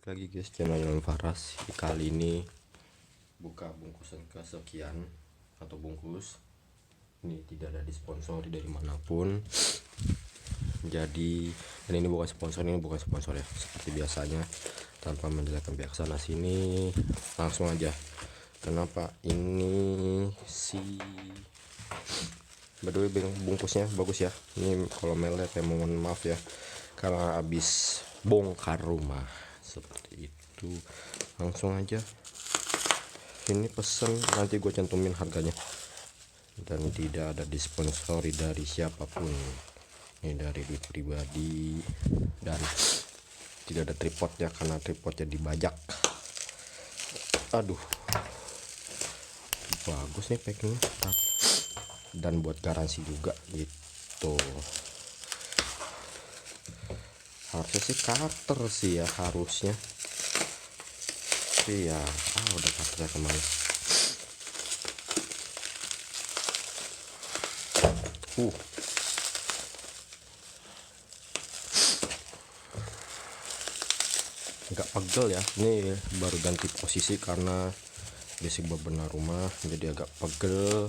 Balik lagi guys, channel Farras. Kali ini buka bungkusan kesekian atau bungkus. Ini tidak ada disponsori dari manapun. Jadi, dan ini bukan sponsor ya. Seperti biasanya, tanpa menjelaskan pihak sana sini, langsung aja. Kenapa ini si By bungkusnya bagus ya. Ini kalau melet ya, mohon maaf ya, karena habis bongkar rumah seperti itu. Langsung aja, ini pesen, nanti gue cantumin harganya, dan tidak ada disponsori dari siapapun. Ini dari duit pribadi, dan tidak ada tripodnya karena tripodnya dibajak. Aduh, bagus nih packingnya, dan buat garansi juga gitu. Harusnya sih karter sih ya, harusnya iya. Udah karternya kemana? Agak pegel ya, ini baru ganti posisi karena basic bebenah rumah, jadi agak pegel,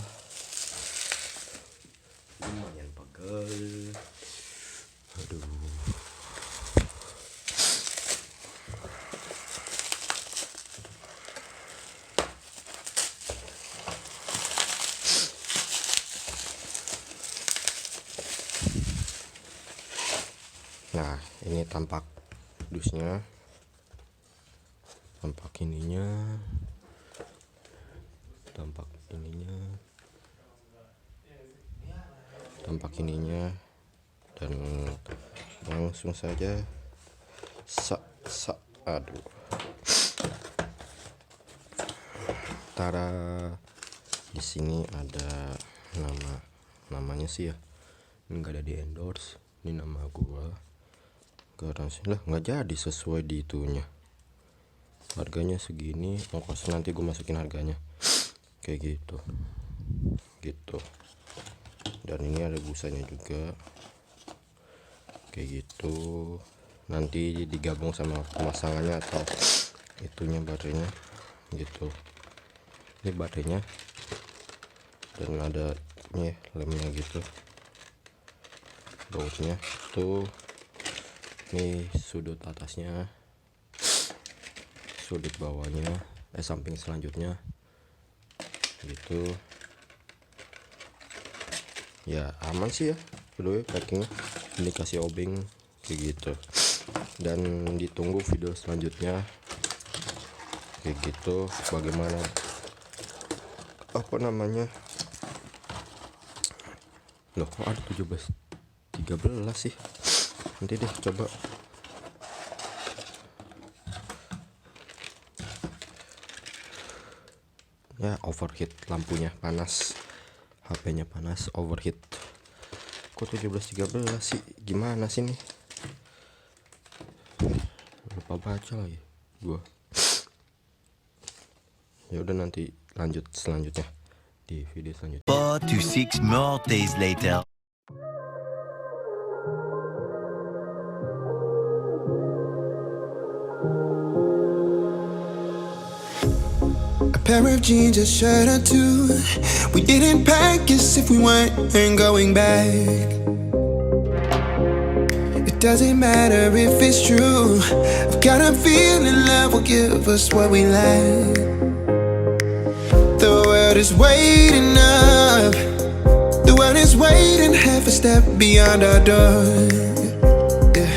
lumayan pegel. Aduh, nah ini tampak dusnya, tampak ininya, tampak dan langsung saja aduh, tara. Di sini ada namanya sih ya, enggak ada di endorse. Ini nama gua, garansi lah nggak jadi sesuai di itunya. Harganya segini, ongkos nanti gue masukin harganya kayak gitu. Dan ini ada busanya juga kayak gitu, nanti digabung sama pemasangannya atau itunya, baterainya gitu. Ini baterainya, dan ada nih lemnya gitu, bautnya tuh. Ini sudut atasnya, sudut bawahnya, samping selanjutnya gitu ya. Aman sih ya, dulu packingnya. Ini kasih obeng kayak gitu, dan ditunggu video selanjutnya kayak gitu. Bagaimana loh, kok ada 13 sih? Nanti deh coba. Ya, overheat, lampunya panas, HP-nya panas, overheat. Kok 13 sih? Gimana sih nih? Lupa baca lagi gua. Ya udah, nanti lanjut selanjutnya di video selanjutnya. 4 to 6 more days later. Pair of jeans, a shirt or two. We didn't pack as if we weren't going back. It doesn't matter if it's true. I've got a feeling love will give us what we lack. The world is waiting up. The world is waiting half a step beyond our door. Yeah.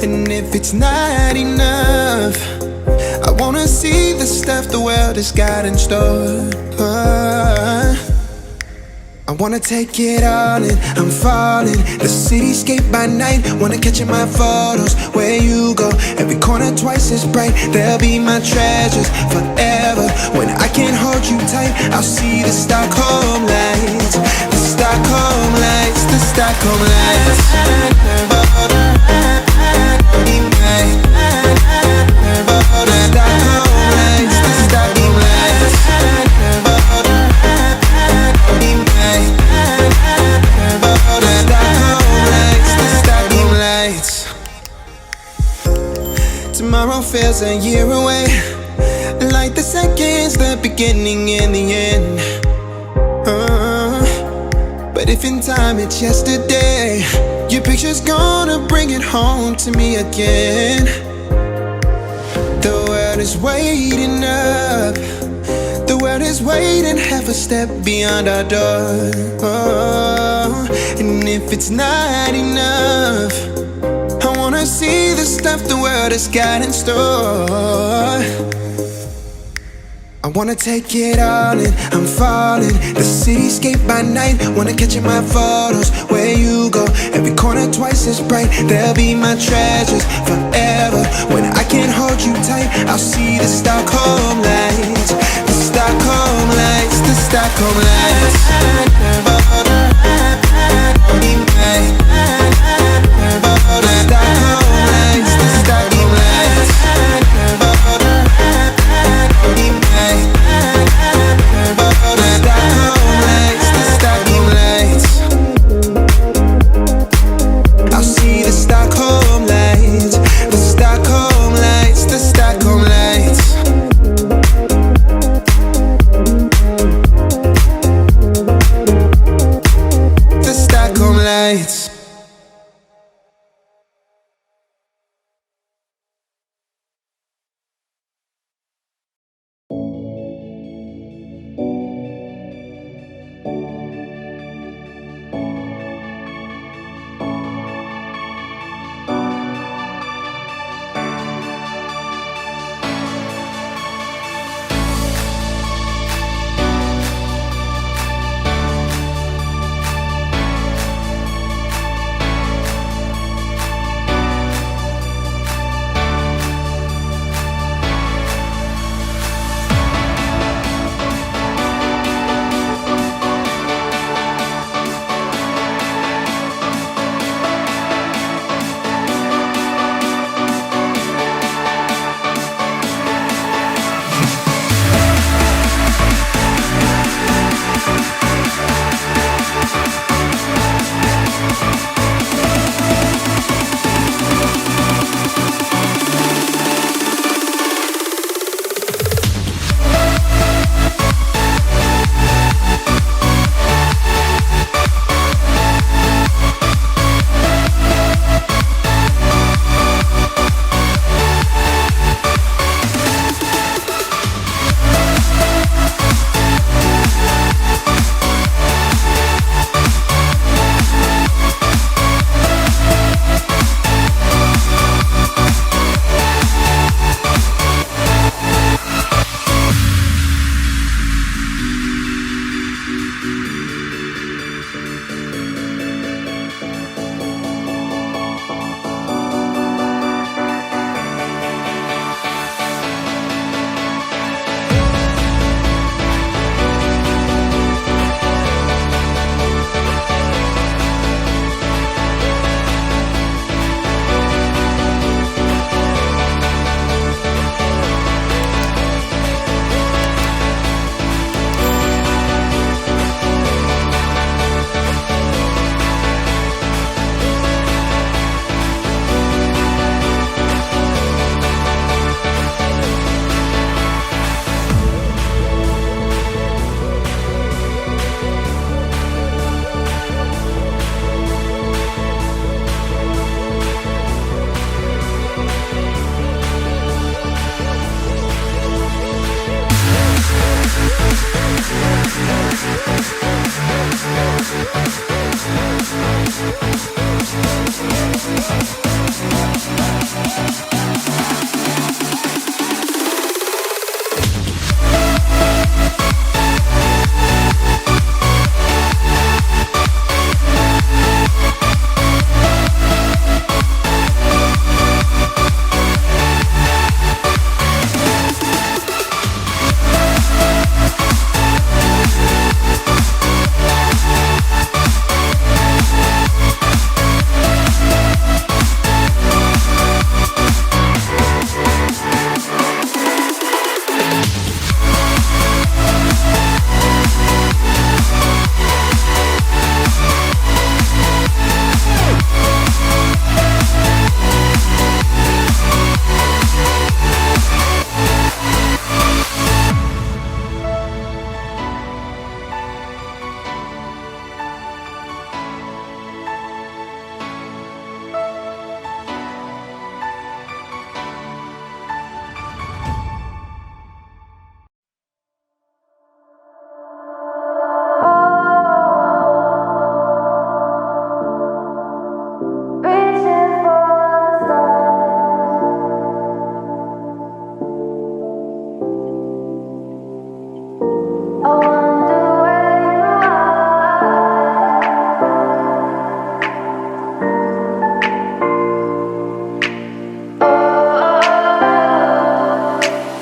And if it's not enough, I wanna see the stuff the world has got in store. I wanna take it all in, I'm falling. The cityscape by night, wanna catch in my photos. Where you go, every corner twice as bright. They'll be my treasures forever. When I can't hold you tight, I'll see the Stockholm lights. The Stockholm lights, the Stockholm lights. Tomorrow feels a year away, like the seconds, the beginning and the end. But if in time it's yesterday, your picture's gonna bring it home to me again. The world is waiting up, the world is waiting half a step beyond our door. And if it's not enough, I wanna see the stuff the world has got in store. I wanna take it all in, I'm falling. The cityscape by night, wanna catch in my photos. Where you go, every corner twice as bright. They'll be my treasures forever. When I can't hold you tight, I'll see the Stockholm lights. The Stockholm lights, the Stockholm lights. The Stockholm lights, the Stockholm lights. I'll see the Stockholm lights, the Stockholm lights, the Stockholm lights.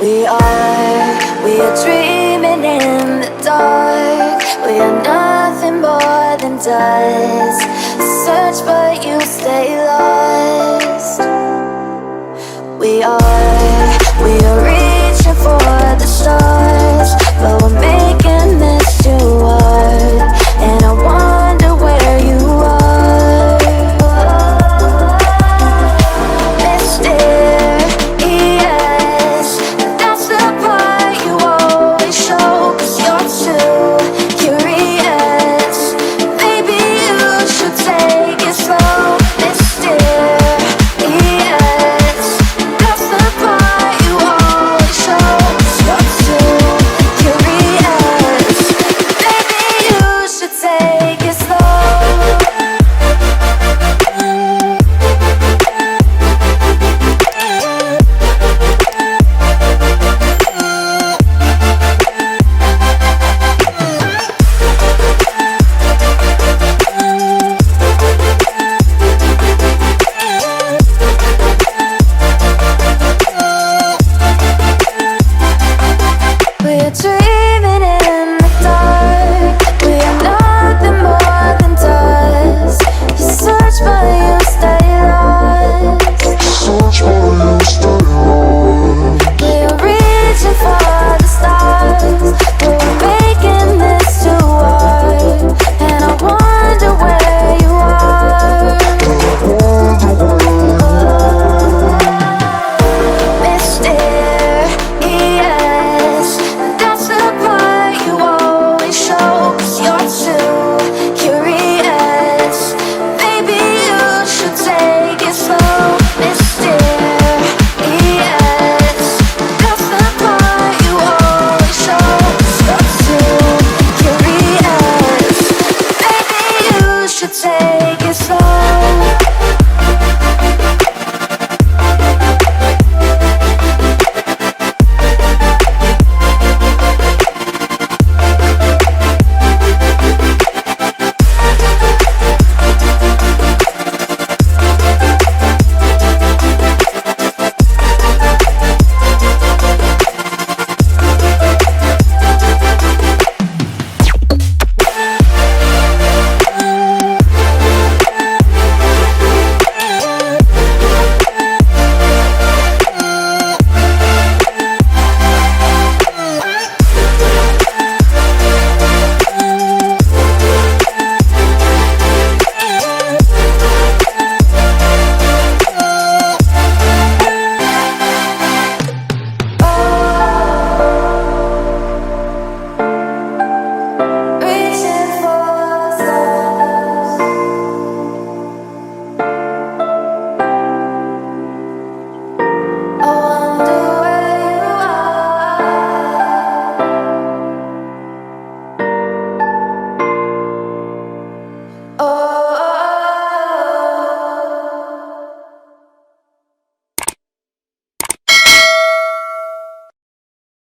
We are dreaming in the dark. We are nothing more than dust.